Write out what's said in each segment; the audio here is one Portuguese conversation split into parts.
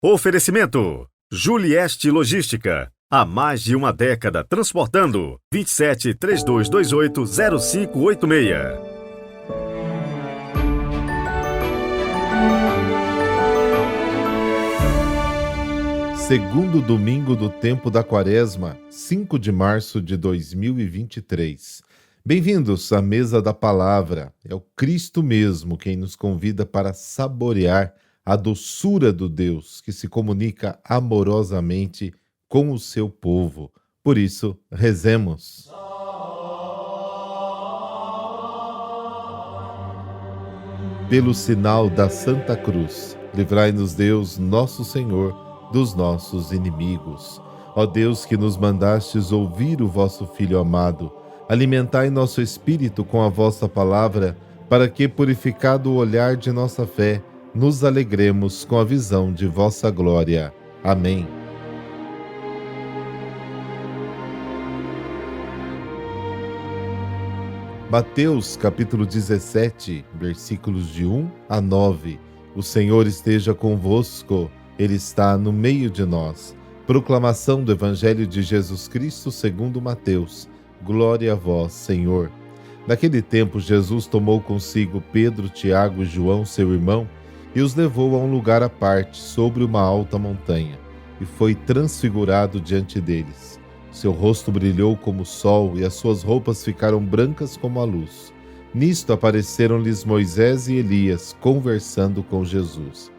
Oferecimento: Julieste Logística. Há mais de uma década transportando. 27 3228 0586. Segundo domingo do tempo da Quaresma, 5 de março de 2023. Bem-vindos à Mesa da Palavra. É o Cristo mesmo quem nos convida para saborear a doçura do Deus que se comunica amorosamente com o seu povo. Por isso, rezemos. Pelo sinal da Santa Cruz, livrai-nos Deus, nosso Senhor, dos nossos inimigos. Ó Deus, que nos mandastes ouvir o vosso Filho amado, alimentai nosso espírito com a vossa palavra, para que, purificado o olhar de nossa fé, nos alegremos com a visão de vossa glória. Amém. Mateus capítulo 17, versículos de 1 a 9. O Senhor esteja convosco, Ele está no meio de nós. Proclamação do Evangelho de Jesus Cristo segundo Mateus. Glória a vós, Senhor. Naquele tempo, Jesus tomou consigo Pedro, Tiago e João, seu irmão, e os levou a um lugar à parte, sobre uma alta montanha, e foi transfigurado diante deles. Seu rosto brilhou como o sol, e as suas roupas ficaram brancas como a luz. Nisto apareceram-lhes Moisés e Elias, conversando com Jesus.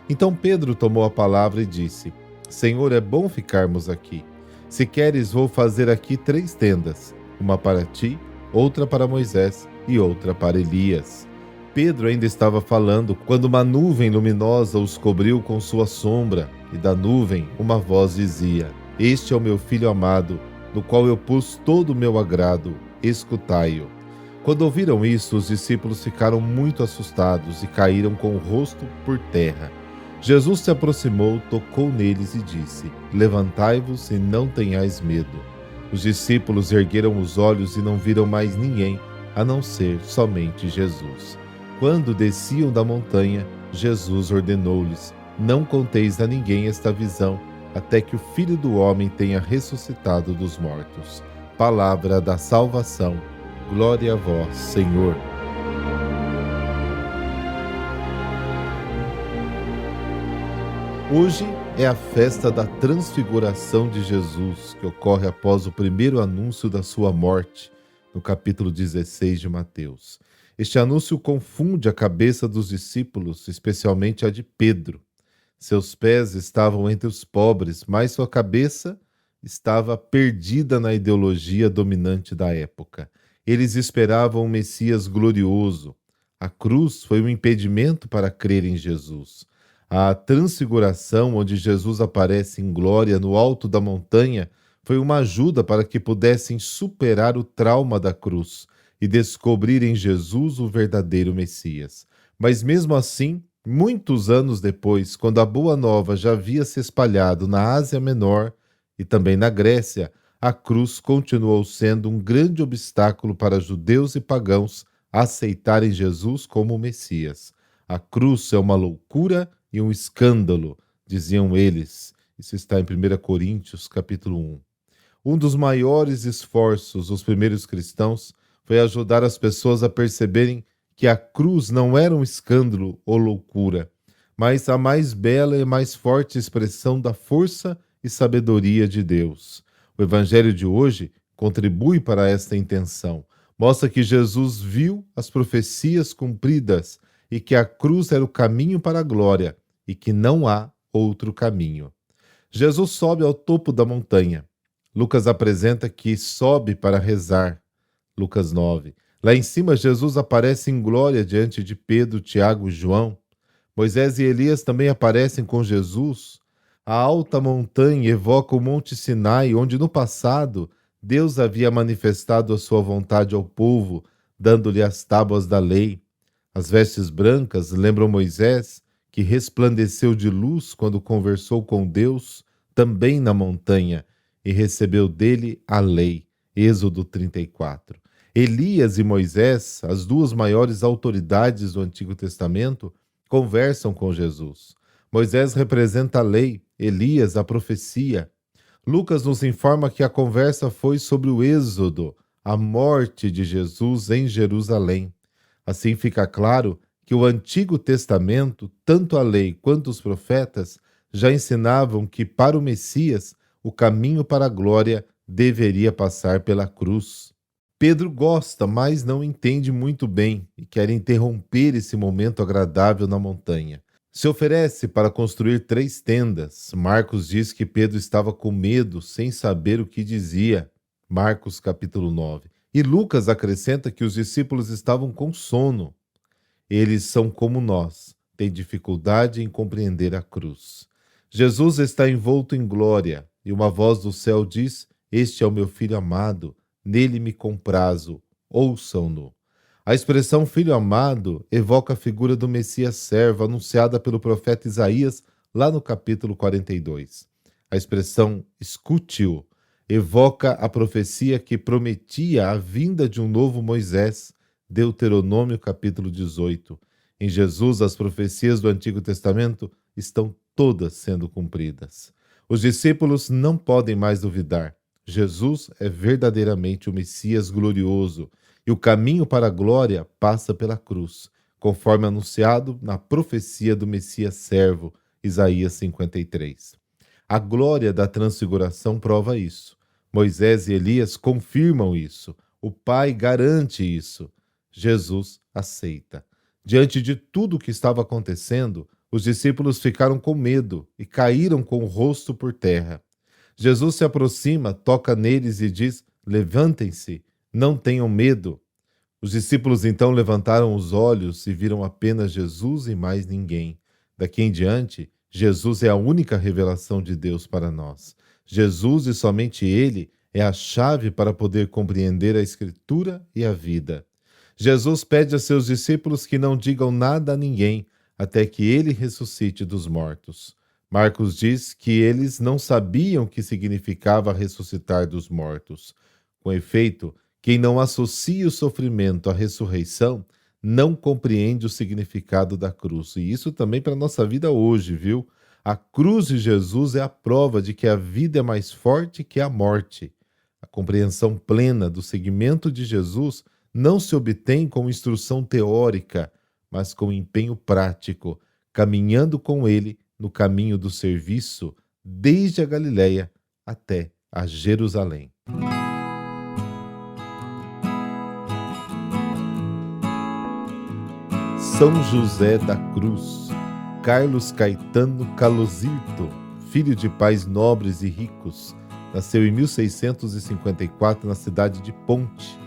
Então Pedro tomou a palavra e disse: Senhor, é bom ficarmos aqui. Se queres, vou fazer aqui 3 tendas, uma para ti, outra para Moisés e outra para Elias. Pedro ainda estava falando quando uma nuvem luminosa os cobriu com sua sombra, e da nuvem uma voz dizia: Este é o meu Filho amado, no qual eu pus todo o meu agrado, escutai-o. Quando ouviram isso, os discípulos ficaram muito assustados e caíram com o rosto por terra. Jesus se aproximou, tocou neles e disse: Levantai-vos e não tenhais medo. Os discípulos ergueram os olhos e não viram mais ninguém, a não ser somente Jesus. Quando desciam da montanha, Jesus ordenou-lhes: Não conteis a ninguém esta visão, até que o Filho do Homem tenha ressuscitado dos mortos. Palavra da salvação. Glória a vós, Senhor. Hoje é a festa da transfiguração de Jesus, que ocorre após o primeiro anúncio da sua morte, no capítulo 16 de Mateus. Este anúncio confunde a cabeça dos discípulos, especialmente a de Pedro. Seus pés estavam entre os pobres, mas sua cabeça estava perdida na ideologia dominante da época. Eles esperavam um Messias glorioso. A cruz foi um impedimento para crer em Jesus. A transfiguração, onde Jesus aparece em glória no alto da montanha, foi uma ajuda para que pudessem superar o trauma da cruz e descobrir em Jesus o verdadeiro Messias. Mas mesmo assim, muitos anos depois, quando a Boa Nova já havia se espalhado na Ásia Menor e também na Grécia, a cruz continuou sendo um grande obstáculo para judeus e pagãos aceitarem Jesus como o Messias. A cruz é uma loucura e um escândalo, diziam eles. Isso está em 1 Coríntios, capítulo 1. Um dos maiores esforços dos primeiros cristãos foi ajudar as pessoas a perceberem que a cruz não era um escândalo ou loucura, mas a mais bela e mais forte expressão da força e sabedoria de Deus. O Evangelho de hoje contribui para esta intenção. Mostra que Jesus viu as profecias cumpridas e que a cruz era o caminho para a glória e que não há outro caminho. Jesus sobe ao topo da montanha. Lucas apresenta que sobe para rezar. Lucas 9. Lá em cima, Jesus aparece em glória diante de Pedro, Tiago e João. Moisés e Elias também aparecem com Jesus. A alta montanha evoca o Monte Sinai, onde no passado Deus havia manifestado a sua vontade ao povo, dando-lhe as tábuas da lei. As vestes brancas lembram Moisés, que resplandeceu de luz quando conversou com Deus, também na montanha, e recebeu dele a lei. Êxodo 34. Elias e Moisés, as duas maiores autoridades do Antigo Testamento, conversam com Jesus. Moisés representa a lei, Elias a profecia. Lucas nos informa que a conversa foi sobre o êxodo, a morte de Jesus em Jerusalém. Assim fica claro que o Antigo Testamento, tanto a lei quanto os profetas, já ensinavam que para o Messias o caminho para a glória deveria passar pela cruz. Pedro gosta, mas não entende muito bem e quer interromper esse momento agradável na montanha. Se oferece para construir 3 tendas. Marcos diz que Pedro estava com medo, sem saber o que dizia. Marcos capítulo 9. E Lucas acrescenta que os discípulos estavam com sono. Eles são como nós, têm dificuldade em compreender a cruz. Jesus está envolto em glória, e uma voz do céu diz: "Este é o meu filho amado, nele me comprazo, ouçam-no." A expressão filho amado evoca a figura do Messias servo anunciada pelo profeta Isaías lá no capítulo 42. A expressão escute-o evoca a profecia que prometia a vinda de um novo Moisés, Deuteronômio capítulo 18. Em Jesus, as profecias do Antigo Testamento estão todas sendo cumpridas. Os discípulos não podem mais duvidar. Jesus é verdadeiramente o Messias glorioso, e o caminho para a glória passa pela cruz, conforme anunciado na profecia do Messias servo, Isaías 53. A glória da transfiguração prova isso. Moisés e Elias confirmam isso. O Pai garante isso. Jesus aceita. Diante de tudo o que estava acontecendo, os discípulos ficaram com medo e caíram com o rosto por terra. Jesus se aproxima, toca neles e diz: "Levantem-se, não tenham medo." Os discípulos então levantaram os olhos e viram apenas Jesus e mais ninguém. Daqui em diante, Jesus é a única revelação de Deus para nós. Jesus e somente Ele é a chave para poder compreender a Escritura e a vida. Jesus pede a seus discípulos que não digam nada a ninguém até que Ele ressuscite dos mortos. Marcos diz que eles não sabiam o que significava ressuscitar dos mortos. Com efeito, quem não associa o sofrimento à ressurreição não compreende o significado da cruz. E isso também para a nossa vida hoje, viu? A cruz de Jesus é a prova de que a vida é mais forte que a morte. A compreensão plena do seguimento de Jesus não se obtém com instrução teórica, mas com empenho prático, caminhando com Ele no caminho do serviço, desde a Galileia até a Jerusalém. São José da Cruz, Carlos Caetano Calosirto, filho de pais nobres e ricos, nasceu em 1654 na cidade de Ponte,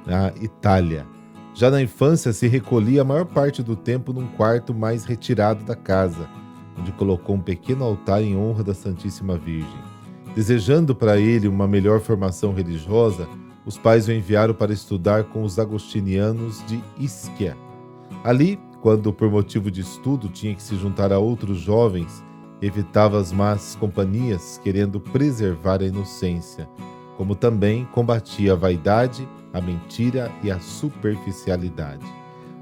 na Itália. Já na infância se recolhia a maior parte do tempo num quarto mais retirado da casa, onde colocou um pequeno altar em honra da Santíssima Virgem. Desejando para ele uma melhor formação religiosa, os pais o enviaram para estudar com os agostinianos de Ischia. Ali, quando por motivo de estudo tinha que se juntar a outros jovens, evitava as más companhias, querendo preservar a inocência, como também combatia a vaidade, a mentira e a superficialidade.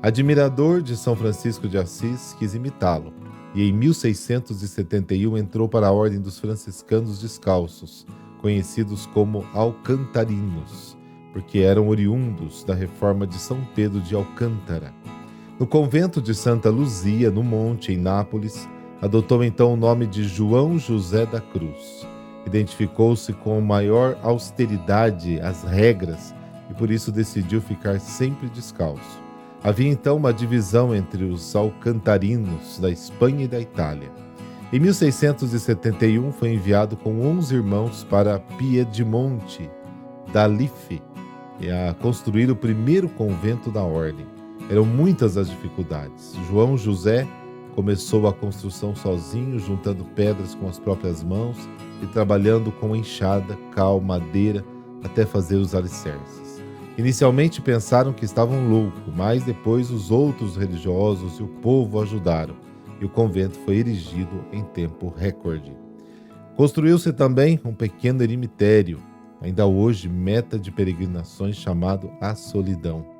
Admirador de São Francisco de Assis, quis imitá-lo, e em 1671 entrou para a Ordem dos Franciscanos Descalços, conhecidos como alcantarinos, porque eram oriundos da reforma de São Pedro de Alcântara. No convento de Santa Luzia, no Monte, em Nápoles, adotou então o nome de João José da Cruz. Identificou-se com maior austeridade às regras e por isso decidiu ficar sempre descalço. Havia então uma divisão entre os alcantarinos da Espanha e da Itália. Em 1671 foi enviado com 11 irmãos para Piedimonte, da Life, a construir o primeiro convento da ordem. Eram muitas as dificuldades. João José começou a construção sozinho, juntando pedras com as próprias mãos e trabalhando com enxada, cal, madeira, até fazer os alicerces. Inicialmente pensaram que estavam loucos, mas depois os outros religiosos e o povo ajudaram, e o convento foi erigido em tempo recorde. Construiu-se também um pequeno eremitério, ainda hoje meta de peregrinações, chamado A Solidão.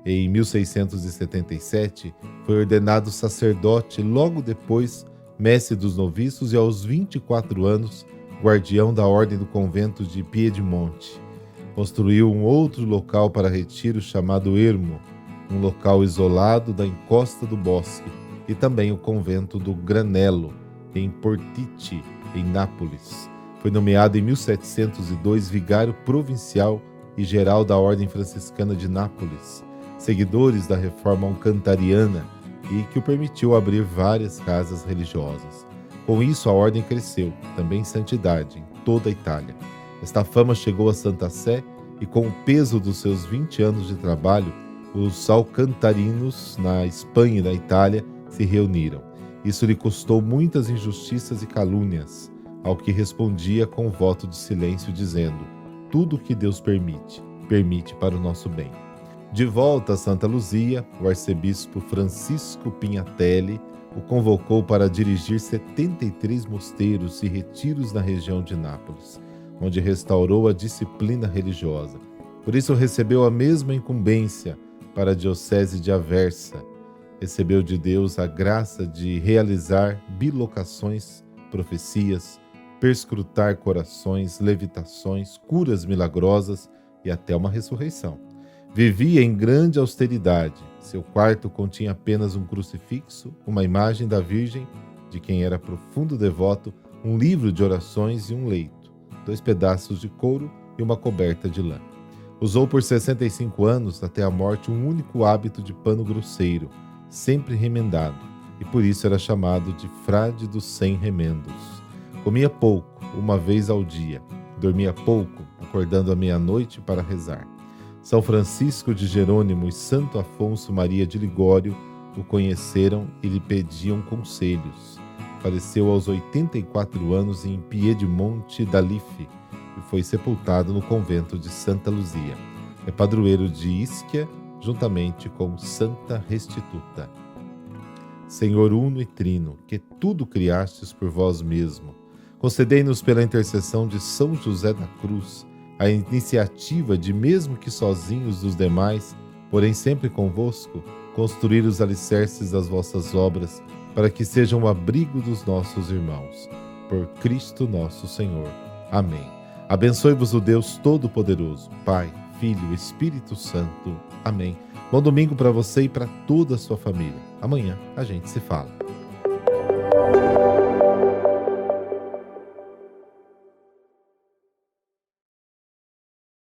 Em 1677, foi ordenado sacerdote, logo depois mestre dos noviços, e aos 24 anos, guardião da ordem do convento de Piedimonte. Construiu um outro local para retiro chamado Ermo, um local isolado da encosta do bosque, e também o convento do Granello, em Portici, em Nápoles. Foi nomeado em 1702 vigário provincial e geral da Ordem Franciscana de Nápoles, seguidores da reforma alcantariana, e que o permitiu abrir várias casas religiosas. Com isso, a ordem cresceu, também em santidade, em toda a Itália. Esta fama chegou a Santa Sé e, com o peso dos seus 20 anos de trabalho, os alcantarinos, na Espanha e na Itália, se reuniram. Isso lhe custou muitas injustiças e calúnias, ao que respondia com voto de silêncio, dizendo: tudo o que Deus permite, permite para o nosso bem. De volta a Santa Luzia, o arcebispo Francisco Pignatelli o convocou para dirigir 73 mosteiros e retiros na região de Nápoles, onde restaurou a disciplina religiosa. Por isso recebeu a mesma incumbência para a diocese de Aversa. Recebeu de Deus a graça de realizar bilocações, profecias, perscrutar corações, levitações, curas milagrosas e até uma ressurreição. Vivia em grande austeridade. Seu quarto continha apenas um crucifixo, uma imagem da Virgem, de quem era profundo devoto, um livro de orações e um leito, 2 pedaços de couro e uma coberta de lã. Usou por 65 anos, até a morte, um único hábito de pano grosseiro, sempre remendado, e por isso era chamado de frade dos 100 remendos. Comia pouco, uma vez ao dia. Dormia pouco, acordando à meia-noite para rezar. São Francisco de Jerônimo e Santo Afonso Maria de Ligório o conheceram e lhe pediam conselhos. Faleceu aos 84 anos em Piedimonte d'Alife e foi sepultado no convento de Santa Luzia. É padroeiro de Ischia, juntamente com Santa Restituta. Senhor uno e trino, que tudo criastes por vós mesmo, concedei-nos pela intercessão de São José da Cruz a iniciativa de, mesmo que sozinhos dos demais, porém sempre convosco, construir os alicerces das vossas obras, para que sejam o abrigo dos nossos irmãos. Por Cristo nosso Senhor. Amém. Abençoe-vos o Deus Todo-Poderoso, Pai, Filho e Espírito Santo. Amém. Bom domingo para você e para toda a sua família. Amanhã a gente se fala.